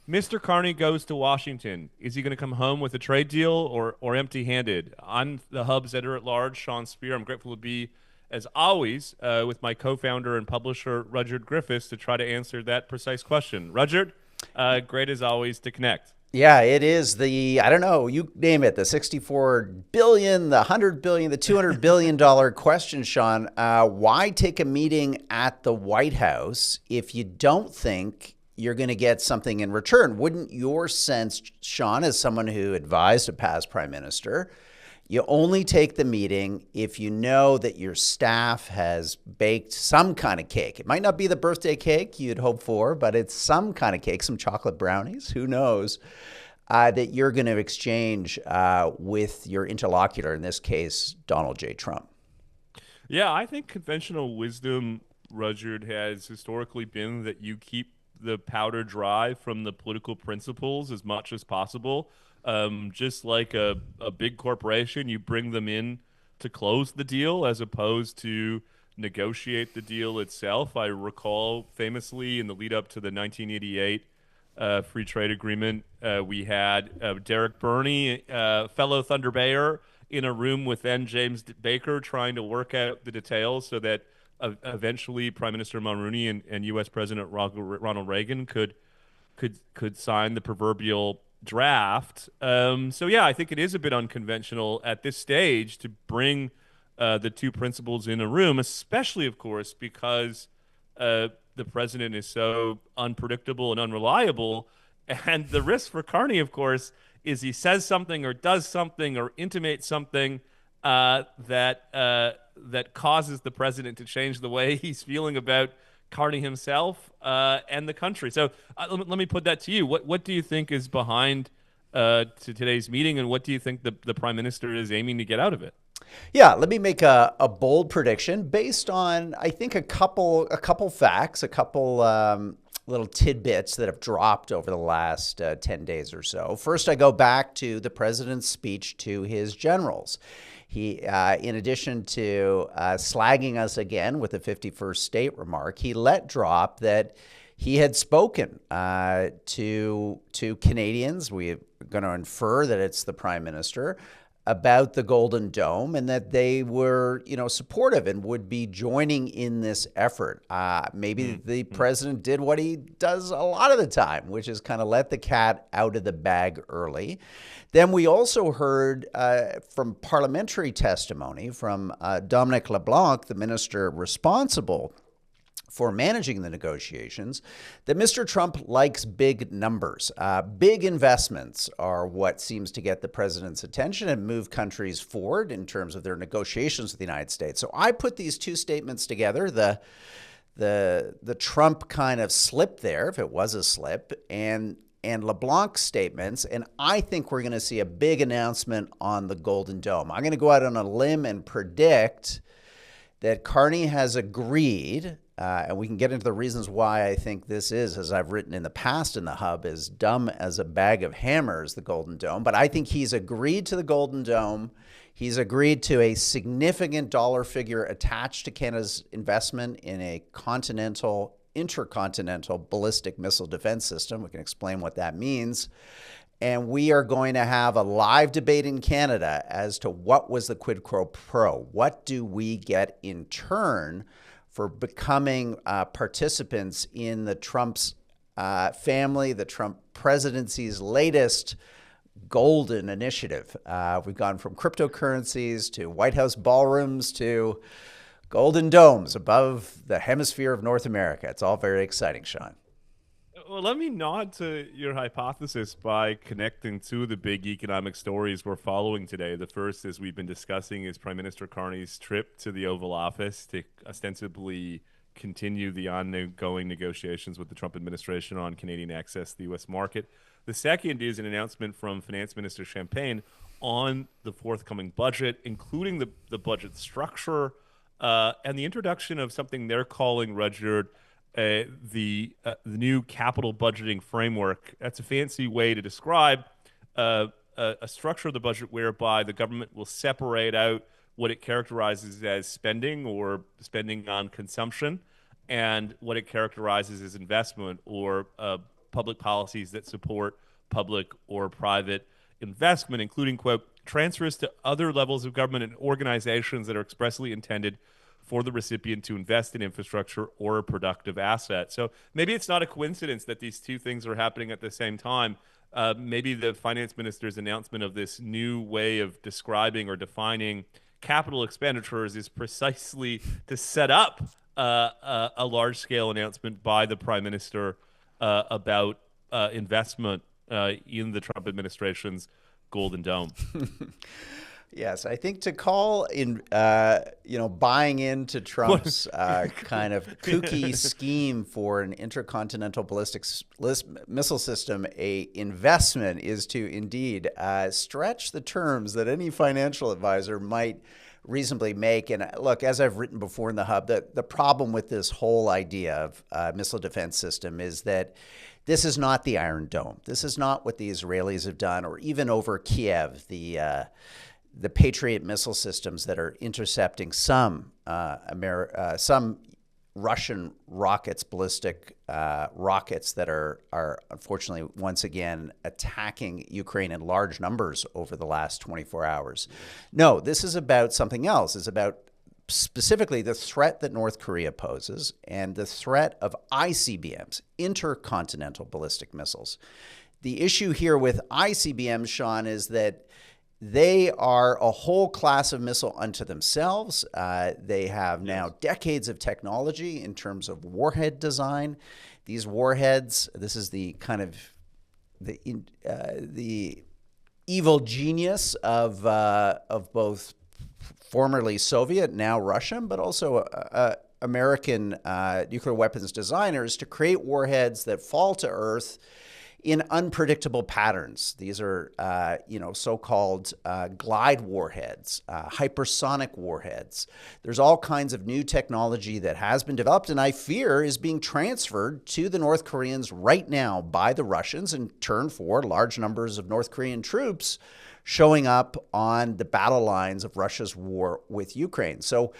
Mr. Carney goes to Washington. Is he going to come home with a trade deal or empty-handed? I'm the Hub's editor-at-large, Sean Speer. I'm grateful to be, as always, with my co-founder and publisher, Rudyard Griffiths, to try to answer that precise question. Rudyard, great as always to connect. Yeah, it is I don't know, you name it, the 64 billion, the 100 billion, the $200 billion question, Sean. Why take a meeting at the White House if you don't think you're going to get something in return? Wouldn't your sense, Sean, as someone who advised a past prime minister, you only take the meeting if you know that your staff has baked some kind of cake. It might not be the birthday cake you'd hope for, but it's some kind of cake, some chocolate brownies, who knows, that you're going to exchange with your interlocutor, in this case, Donald J. Trump. Yeah, I think conventional wisdom, Rudyard, has historically been that you keep the powder dry from the political principles as much as possible. Just like a big corporation, you bring them in to close the deal as opposed to negotiate the deal itself. I recall famously in the lead up to the 1988 free trade agreement, we had Derek Burney, fellow Thunder Bayer, in a room with then James Baker trying to work out the details so that eventually Prime Minister Mulroney and U.S. President Ronald Reagan could sign the proverbial draft. So yeah, I think it is a bit unconventional at this stage to bring the two principals in a room, especially, of course, because the president is so unpredictable and unreliable. And the risk for Carney, of course, is he says something or does something or intimates something that causes the president to change the way he's feeling about Carney himself and the country. So let me put that to you. What do you think is behind to today's meeting, and what do you think the prime minister is aiming to get out of it? Yeah, let me make a bold prediction based on, I think, a couple facts, a couple little tidbits that have dropped over the last 10 days or so. First, I go back to the president's speech to his generals. He, in addition to slagging us again with the 51st state remark, he let drop that he had spoken to Canadians. We're going to infer that it's the prime minister, about the Golden Dome, and that they were, supportive and would be joining in this effort. Maybe the president did what he does a lot of the time, which is kind of let the cat out of the bag early. Then we also heard from parliamentary testimony from Dominic LeBlanc, the minister responsible for managing the negotiations, that Mr. Trump likes big numbers. Big investments are what seems to get the president's attention and move countries forward in terms of their negotiations with the United States. So I put these two statements together, the Trump kind of slip there, if it was a slip, and LeBlanc's statements, and I think we're going to see a big announcement on the Golden Dome. I'm going to go out on a limb and predict that Carney has agreed, and we can get into the reasons why I think this is, as I've written in the past in the Hub, as dumb as a bag of hammers, the Golden Dome. But I think he's agreed to the Golden Dome. He's agreed to a significant dollar figure attached to Canada's investment in a intercontinental ballistic missile defense system. We can explain what that means. And we are going to have a live debate in Canada as to what was the quid pro quo. What do we get in turn for becoming participants in the Trump's family, the Trump presidency's latest golden initiative? We've gone from cryptocurrencies to White House ballrooms to golden domes above the hemisphere of North America. It's all very exciting, Sean. Well, let me nod to your hypothesis by connecting two of the big economic stories we're following today. The first, as we've been discussing, is Prime Minister Carney's trip to the Oval Office to ostensibly continue the ongoing negotiations with the Trump administration on Canadian access to the U.S. market. The second is an announcement from Finance Minister Champagne on the forthcoming budget, including the budget structure and the introduction of something they're calling, Rudyard, the new capital budgeting framework. That's a fancy way to describe a structure of the budget whereby the government will separate out what it characterizes as spending or spending on consumption and what it characterizes as investment or public policies that support public or private investment, including, quote, transfers to other levels of government and organizations that are expressly intended for the recipient to invest in infrastructure or a productive asset. So maybe it's not a coincidence that these two things are happening at the same time. Maybe the finance minister's announcement of this new way of describing or defining capital expenditures is precisely to set up a large-scale announcement by the prime minister about investment in the Trump administration's Golden Dome. Yes, I think to call in, buying into Trump's kind of kooky scheme for an intercontinental ballistic missile system a investment is to indeed stretch the terms that any financial advisor might reasonably make. And look, as I've written before in the Hub, the problem with this whole idea of missile defense system is that this is not the Iron Dome. This is not what the Israelis have done, or even over Kiev, the Patriot missile systems that are intercepting some Russian rockets, ballistic rockets that are unfortunately once again attacking Ukraine in large numbers over the last 24 hours. No, this is about something else. It's about specifically the threat that North Korea poses and the threat of ICBMs, intercontinental ballistic missiles. The issue here with ICBMs, Sean, is that they are a whole class of missile unto themselves. They have now decades of technology in terms of warhead design. These warheads, this is the kind of the evil genius of both formerly Soviet, now Russian, but also American nuclear weapons designers to create warheads that fall to Earth in unpredictable patterns. These are, so-called glide warheads, hypersonic warheads. There's all kinds of new technology that has been developed and I fear is being transferred to the North Koreans right now by the Russians in turn for large numbers of North Korean troops showing up on the battle lines of Russia's war with Ukraine. So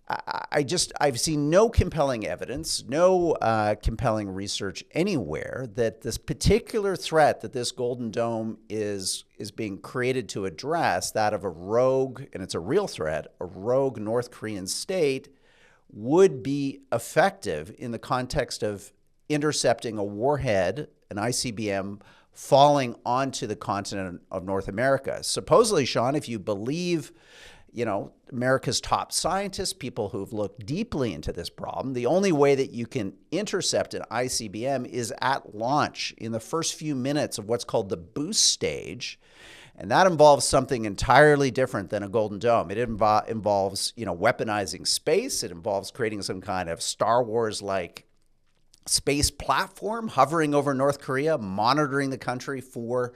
I've seen no compelling evidence, no compelling research anywhere that this particular threat that this Golden Dome is being created to address, that of a rogue, and it's a real threat, a rogue North Korean state, would be effective in the context of intercepting a warhead, an ICBM, falling onto the continent of North America. Supposedly, Sean, if you believe America's top scientists, people who've looked deeply into this problem, the only way that you can intercept an ICBM is at launch in the first few minutes of what's called the boost stage. And that involves something entirely different than a Golden Dome. It involves, weaponizing space. It involves creating some kind of Star Wars-like space platform hovering over North Korea, monitoring the country for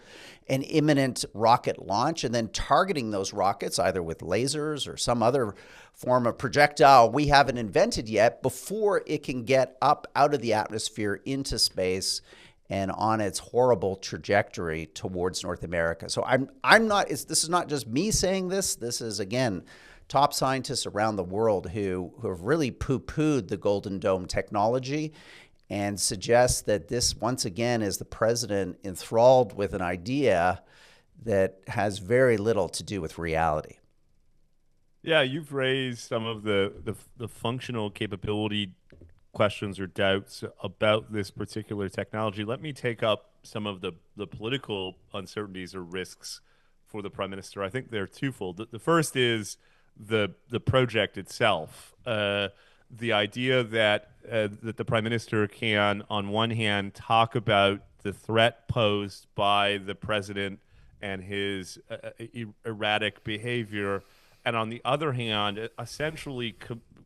an imminent rocket launch, and then targeting those rockets either with lasers or some other form of projectile we haven't invented yet before it can get up out of the atmosphere into space and on its horrible trajectory towards North America. So I'm not, this is not just me saying this. This is, again, top scientists around the world who have really poo-pooed the Golden Dome technology and suggest that this, once again, is the president enthralled with an idea that has very little to do with reality. Yeah, you've raised some of the functional capability questions or doubts about this particular technology. Let me take up some of the political uncertainties or risks for the prime minister. I think they're twofold. The first is the project itself. The idea that the prime minister can, on one hand, talk about the threat posed by the president and his erratic behavior, and on the other hand, essentially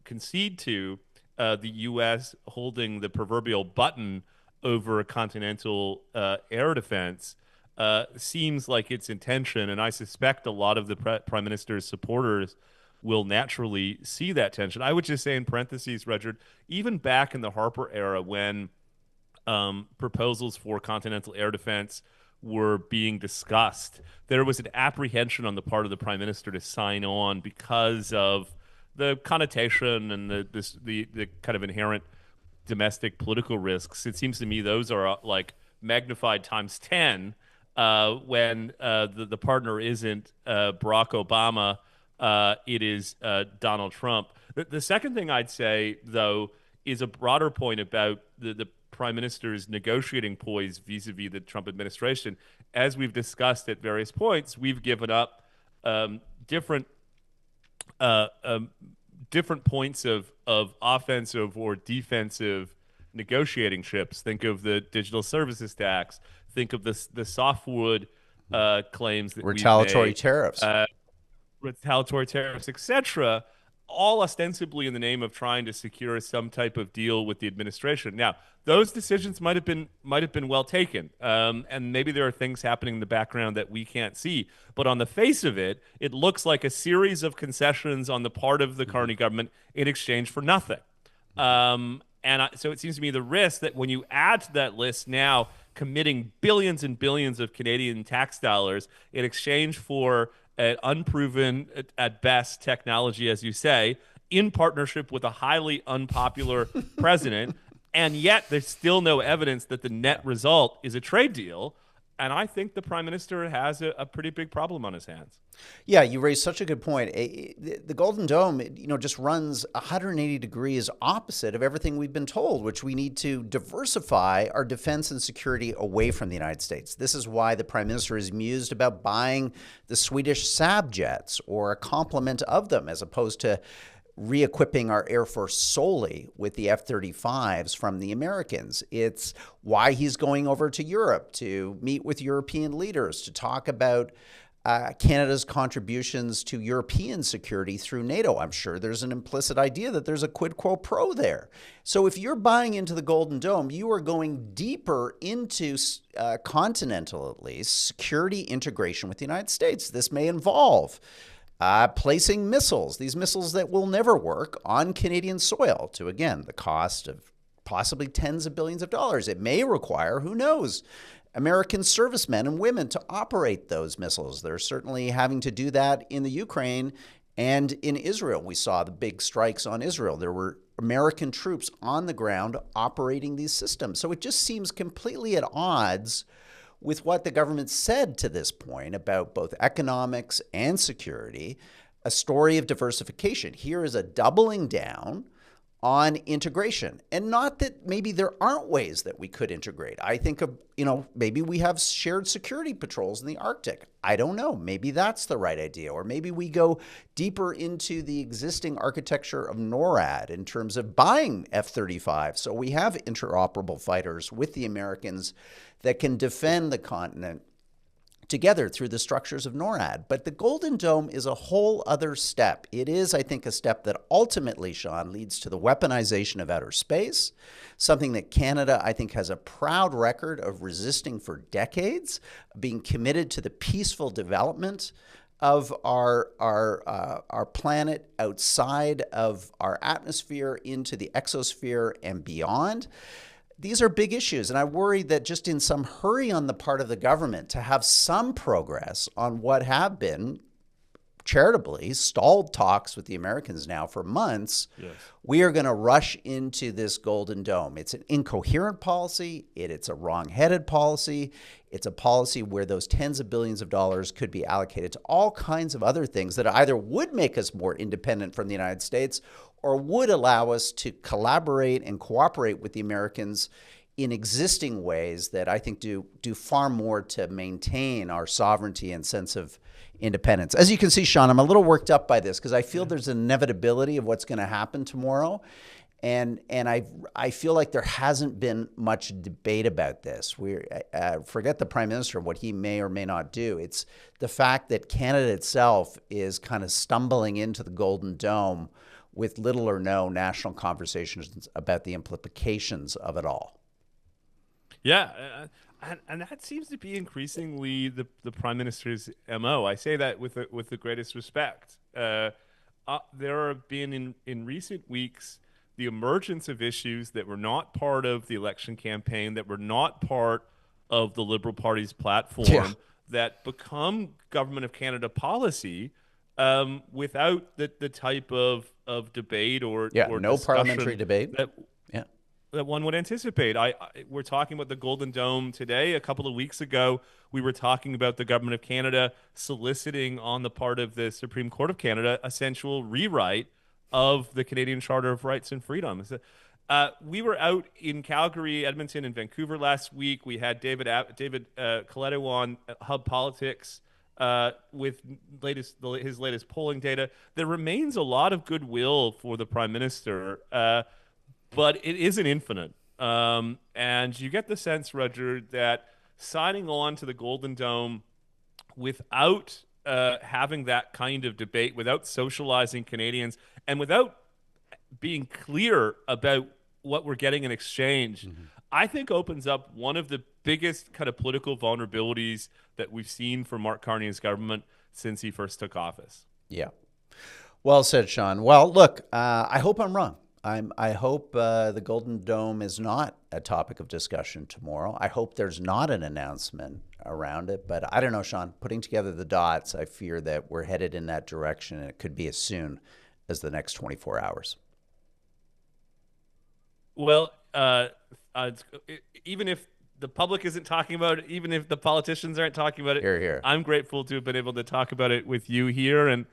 concede to the U.S. holding the proverbial button over continental air defense seems like its intention, and I suspect a lot of the prime minister's supporters will naturally see that tension. I would just say in parentheses, Rudyard, even back in the Harper era when proposals for continental air defense were being discussed, there was an apprehension on the part of the prime minister to sign on because of the connotation and the kind of inherent domestic political risks. It seems to me those are like magnified times 10 when the partner isn't Barack Obama, it is Donald Trump. The second thing I'd say, though, is a broader point about the prime minister's negotiating poise vis-a-vis the Trump administration. As we've discussed at various points, we've given up different uh, um, different points of offensive or defensive negotiating chips. Think of the digital services tax. Think of the softwood claims that we've Retaliatory made. tariffs. Retaliatory tariffs, etc., all ostensibly in the name of trying to secure some type of deal with the administration. Now, those decisions might have been well taken, and maybe there are things happening in the background that we can't see. But on the face of it, it looks like a series of concessions on the part of the Carney government in exchange for nothing. So it seems to me the risk that when you add to that list now committing billions and billions of Canadian tax dollars in exchange for an unproven, at best, technology, as you say, in partnership with a highly unpopular president, and yet there's still no evidence that the net result is a trade deal. And I think the prime minister has a pretty big problem on his hands. Yeah, you raised such a good point. The Golden Dome, just runs 180 degrees opposite of everything we've been told, which we need to diversify our defense and security away from the United States. This is why the Prime Minister is mused about buying the Swedish Saab jets or a complement of them, as opposed to re-equipping our Air Force solely with the F-35s from the Americans. It's why he's going over to Europe to meet with European leaders to talk about Canada's contributions to European security through NATO. I'm sure there's an implicit idea that there's a quid pro quo there. So if you're buying into the Golden Dome, you are going deeper into continental, at least, security integration with the United States. This may involve placing missiles, these missiles that will never work, on Canadian soil to, again, the cost of possibly tens of billions of dollars. It may require, who knows, American servicemen and women to operate those missiles. They're certainly having to do that in the Ukraine and in Israel. We saw the big strikes on Israel. There were American troops on the ground operating these systems. So it just seems completely at odds with what the government said to this point about both economics and security, a story of diversification. Here is a doubling down on integration. And not that maybe there aren't ways that we could integrate. I think of, maybe we have shared security patrols in the Arctic. I don't know. Maybe that's the right idea. Or maybe we go deeper into the existing architecture of NORAD in terms of buying F-35. So we have interoperable fighters with the Americans that can defend the continent together through the structures of NORAD. But the Golden Dome is a whole other step. It is, I think, a step that ultimately, Sean, leads to the weaponization of outer space, something that Canada, I think, has a proud record of resisting for decades, being committed to the peaceful development of our planet outside of our atmosphere into the exosphere and beyond. These are big issues, and I worry that just in some hurry on the part of the government to have some progress on what have been charitably stalled talks with the Americans now for months, yes, we are going to rush into this Golden Dome. It's an incoherent policy. It's a wrong-headed policy. It's a policy where those tens of billions of dollars could be allocated to all kinds of other things that either would make us more independent from the United States or would allow us to collaborate and cooperate with the Americans in existing ways that I think do far more to maintain our sovereignty and sense of independence. As you can see, Sean, I'm a little worked up by this because I feel there's an inevitability of what's going to happen tomorrow. And I feel like there hasn't been much debate about this. Forget the Prime Minister, what he may or may not do. It's the fact that Canada itself is kind of stumbling into the Golden Dome with little or no national conversations about the implications of it all. Yeah, and that seems to be increasingly the Prime Minister's MO. I say that with the greatest respect. There have been in recent weeks the emergence of issues that were not part of the election campaign, that were not part of the Liberal Party's platform, that become Government of Canada policy without the type of debate or no parliamentary debate. that one would anticipate. We're talking about the Golden Dome today. A couple of weeks ago, we were talking about the government of Canada soliciting on the part of the Supreme Court of Canada a sensual rewrite of the Canadian Charter of Rights and Freedoms. We were out in Calgary, Edmonton, and Vancouver last week. We had David Coletto on Hub Politics with his latest polling data. There remains a lot of goodwill for the Prime Minister, but it isn't infinite. And you get the sense, Roger, that signing on to the Golden Dome without having that kind of debate, without socializing Canadians, and without being clear about what we're getting in exchange, I think opens up one of the biggest kind of political vulnerabilities that we've seen from Mark Carney's government since he first took office. Yeah. Well said, Sean. Well, look, I hope I'm wrong. I hope the Golden Dome is not a topic of discussion tomorrow. I hope there's not an announcement around it. But I don't know, Sean. Putting together the dots, I fear that we're headed in that direction, and it could be as soon as the next 24 hours. Well, even if the public isn't talking about it, even if the politicians aren't talking about it, Hear, hear. I'm grateful to have been able to talk about it with you here and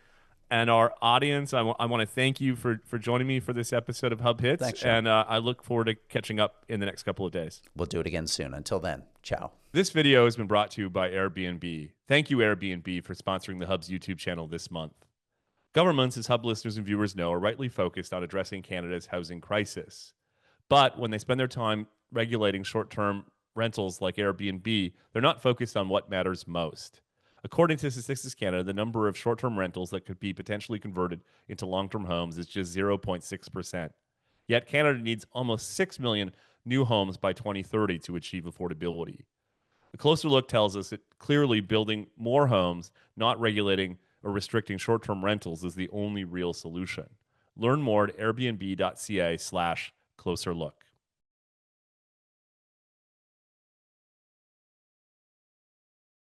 our audience. I want to thank you for joining me for this episode of Hub Hits. Thanks, Sean. And I look forward to catching up in the next couple of days. We'll do it again soon. Until then, ciao. This video has been brought to you by Airbnb. Thank you, Airbnb, for sponsoring the Hub's YouTube channel this month. Governments, as Hub listeners and viewers know, are rightly focused on addressing Canada's housing crisis. But when they spend their time regulating short-term rentals like Airbnb, they're not focused on what matters most. According to Statistics Canada, the number of short-term rentals that could be potentially converted into long-term homes is just 0.6%. Yet Canada needs almost 6 million new homes by 2030 to achieve affordability. A closer look tells us that clearly building more homes, not regulating or restricting short-term rentals, is the only real solution. Learn more at airbnb.ca/closer look.